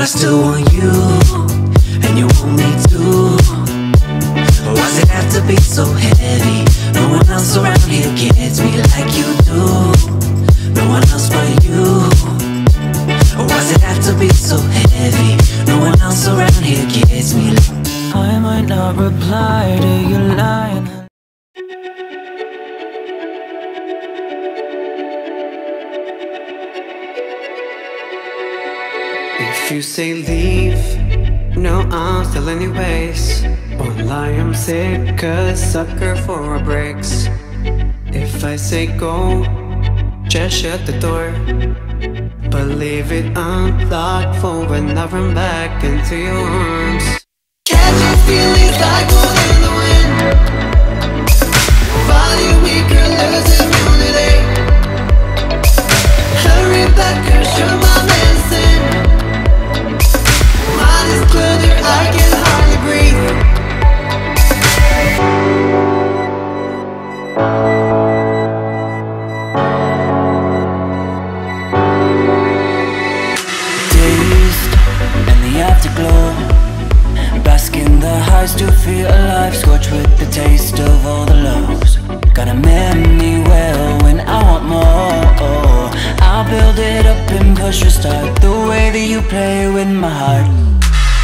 I still want you, and you want me too. Why does it have to be so heavy? No one else around here gets me like you do. No one else but you. Why does it have to be so heavy? No one else around here gets me like I might not reply to your line. If you say leave, no, I'm still anyways. Won't lie, I'm sick, a sucker for breaks. If I say go, just shut the door, but leave it unlocked for when I run back into your arms. Catching feelings like wind in the wind. Body weaker, lose immunity. Hurry back, cause you're my medicine. Mind is cluttered, I can hardly breathe. Dazed in the afterglow, bask in the highs to feel alive, scorched with the taste of all the lows. Gotta memory well when I want more. I'll build it up and push a start, the way that you play with my heart.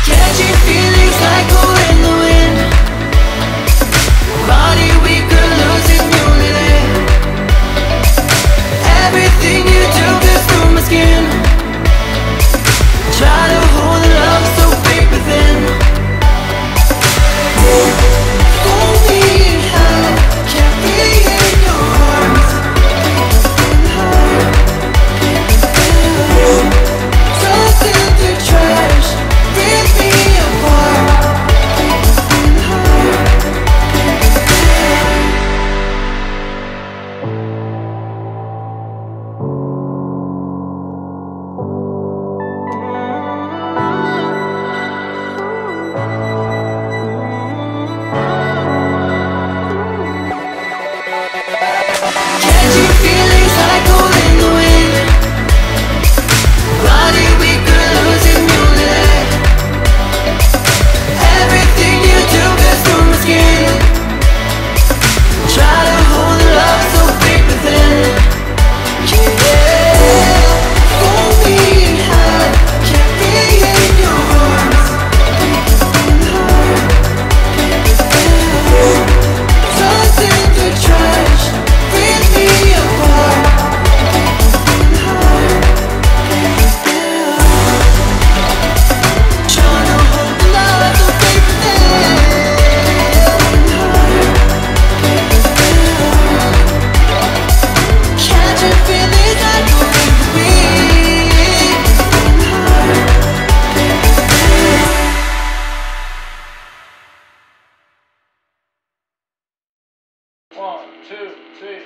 Catching feelings like wind in the wind. Body weaker, lose immunity. Everything you do goes through my skin. Try to hold the love so paper thin. Hold me high, can't be in your arms. Tossed into trash, rip me apart. Catching feelings like wind in the wind. Body weaker, lose immunity. Everything you do goes through my skin. Try to hold the love so paper thin. Yeah, hold me high, can't be in your arms. Tossed into trash, rip me apart. Trying to hold the love so paper thin. Catching feelings I don't need to be. One, two, three.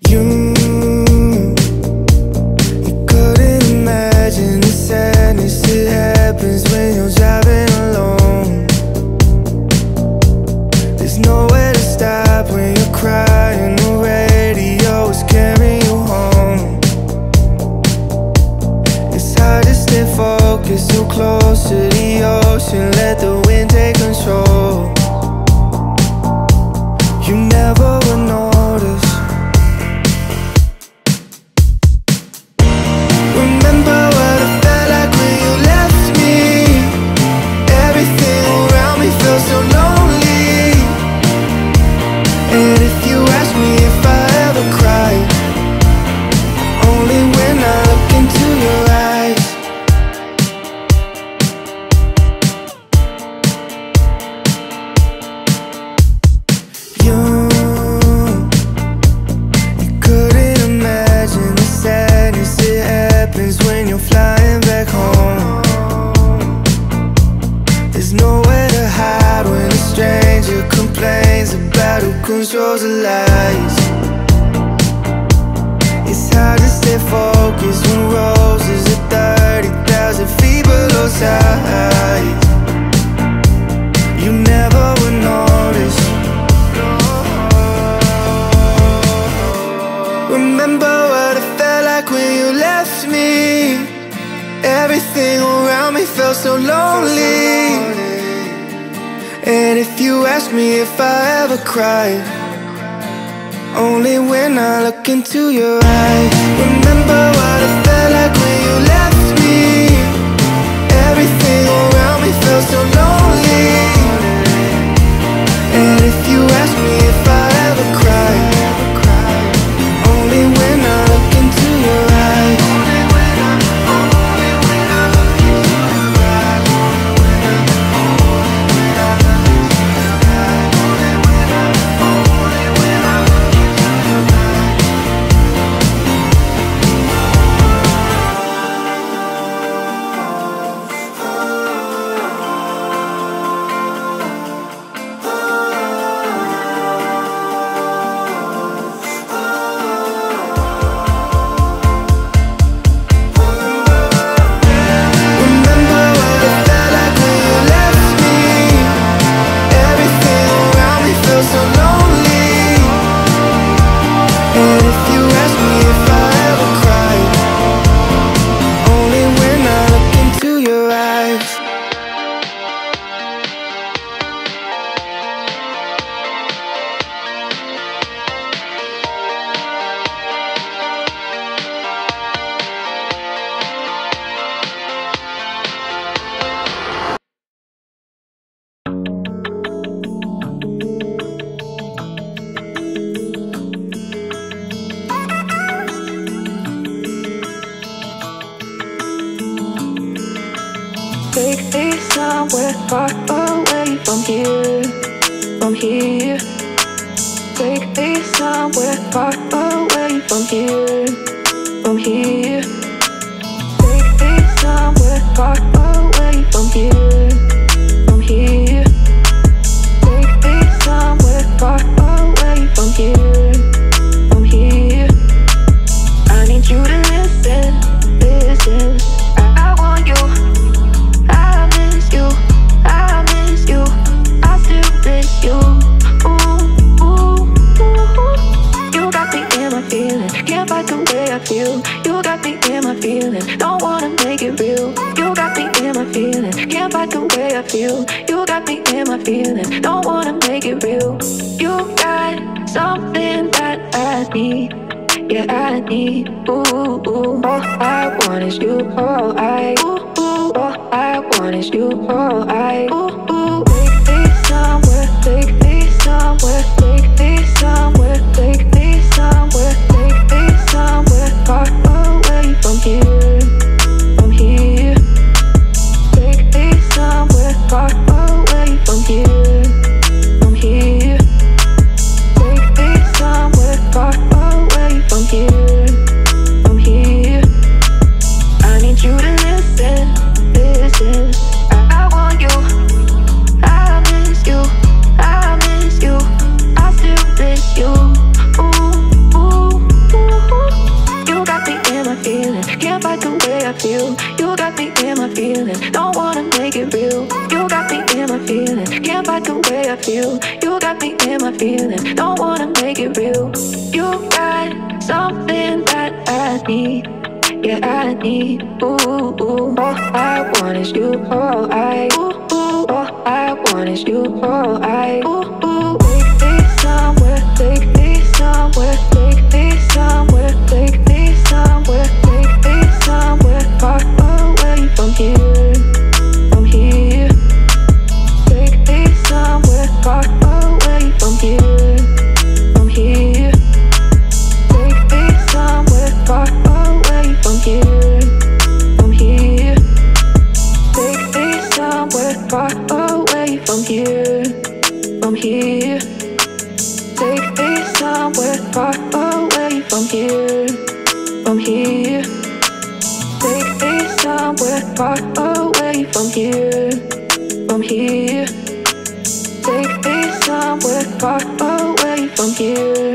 You couldn't imagine the sadness that happens when you're driving alone. There's nowhere to stop when you're crying. The radio is carrying you home. It's hard to stay focused, so close to the ocean. Let the wind take control. You never would notice. Remember what it felt like when you left me. Everything around me felt so lonely. And if you ask me if I ever cried, only when I look into your eyes. You couldn't imagine the sadness that happens when you're flying back home. There's nowhere to hide when a stranger complains about who controls the lights. It's hard to stay focused when roses are 30,000 feet below sight. You never would notice. lonely. And if you ask me if I ever cried, only when I look into your eyes. Remember what it felt like when you left me. Everything around me felt so lonely. And if you ask me if I ever cried, only when I look into your eyes. Take me somewhere far away from here, from here. Take me somewhere far away from here, from here. Take me somewhere far away from here, from here. Take me somewhere far away from here, from here. I need you to listen, listen. I want you. I miss you, I miss you, I still miss you. Ooh, ooh, ooh. You got me in my feelings, can't fight the way I feel. You got me in my feelings, don't wanna make it real. You got me in my feelings, can't fight the way I feel. You got me in my feelings, don't wanna make it real. You got something that I need, yeah I need. Ooh, ooh. All I want is you, all all I want is you, all take me somewhere, take me somewhere, take me somewhere, take me somewhere, take me somewhere far away from here, from here. Take me somewhere far away from here, from here. Take me somewhere far away from here, from here. I need you to listen, listen. I want you, I miss you, I miss you, I still miss you. Ooh, ooh, ooh. You got me in my feelings, can't fight the way I feel. You got me in my feelings, don't wanna make it real. You got me in my feelings, can't fight the way I feel. You got me in my feelings, don't wanna make it real. You got something that I need, yeah I need. Ooh, ooh. All I want is you, all all I want is you, all take me somewhere, take me somewhere, take me somewhere, take me somewhere, take me somewhere far away from here, from here. Take me somewhere far away from here, from here. Take me somewhere far away from here, from here. Take me somewhere far away from here, from here. Take me somewhere far away from here, from here. Take me somewhere far away from here, from here. Take me somewhere far away from here.